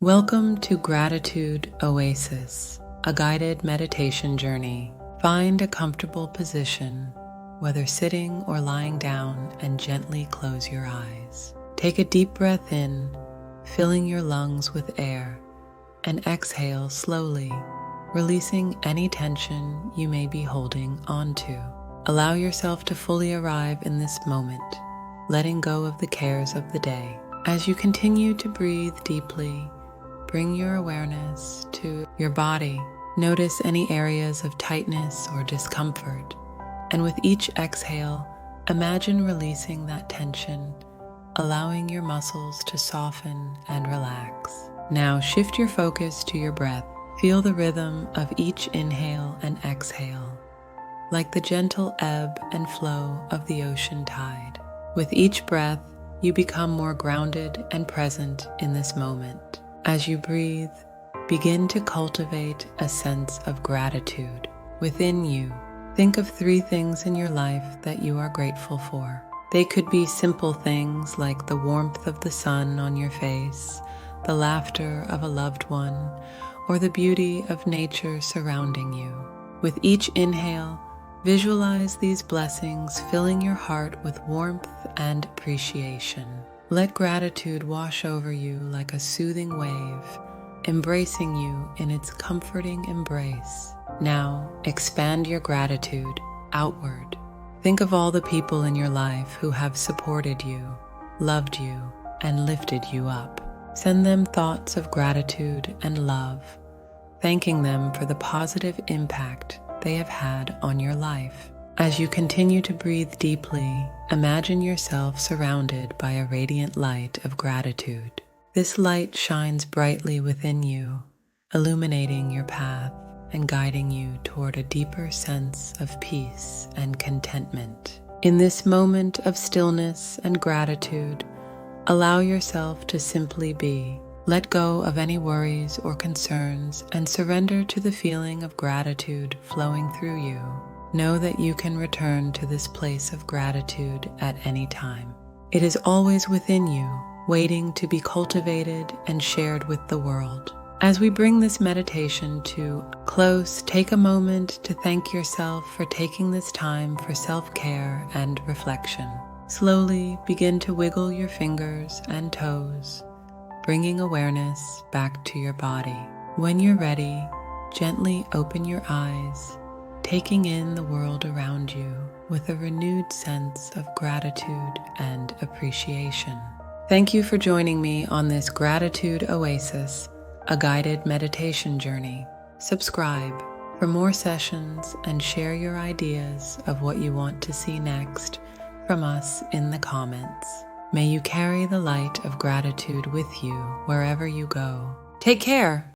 Welcome to Gratitude Oasis, a guided meditation journey. Find a comfortable position, whether sitting or lying down, and gently close your eyes. Take a deep breath in, filling your lungs with air, and exhale slowly, releasing any tension you may be holding onto. Allow yourself to fully arrive in this moment, letting go of the cares of the day. As you continue to breathe deeply, bring your awareness to your body. Notice any areas of tightness or discomfort, and with each exhale, imagine releasing that tension, allowing your muscles to soften and relax. Now shift your focus to your breath. Feel the rhythm of each inhale and exhale, like the gentle ebb and flow of the ocean tide. With each breath, you become more grounded and present in this moment. As you breathe, begin to cultivate a sense of gratitude within you. Think of 3 things in your life that you are grateful for. They could be simple things like the warmth of the sun on your face, the laughter of a loved one, or the beauty of nature surrounding you. With each inhale, visualize these blessings filling your heart with warmth and appreciation. Let gratitude wash over you like a soothing wave, embracing you in its comforting embrace. Now, expand your gratitude outward. Think of all the people in your life who have supported you, loved you, and lifted you up. Send them thoughts of gratitude and love, thanking them for the positive impact they have had on your life. As you continue to breathe deeply, imagine yourself surrounded by a radiant light of gratitude. This light shines brightly within you, illuminating your path and guiding you toward a deeper sense of peace and contentment. In this moment of stillness and gratitude, allow yourself to simply be. Let go of any worries or concerns and surrender to the feeling of gratitude flowing through you. Know that you can return to this place of gratitude at any time. It is always within you, waiting to be cultivated and shared with the world. As we bring this meditation to a close, take a moment to thank yourself for taking this time for self-care and reflection. Slowly begin to wiggle your fingers and toes, bringing awareness back to your body. When you're ready, gently open your eyes, taking in the world around you with a renewed sense of gratitude and appreciation. Thank you for joining me on this Gratitude Oasis, a guided meditation journey. Subscribe for more sessions and share your ideas of what you want to see next from us in the comments. May you carry the light of gratitude with you wherever you go. Take care.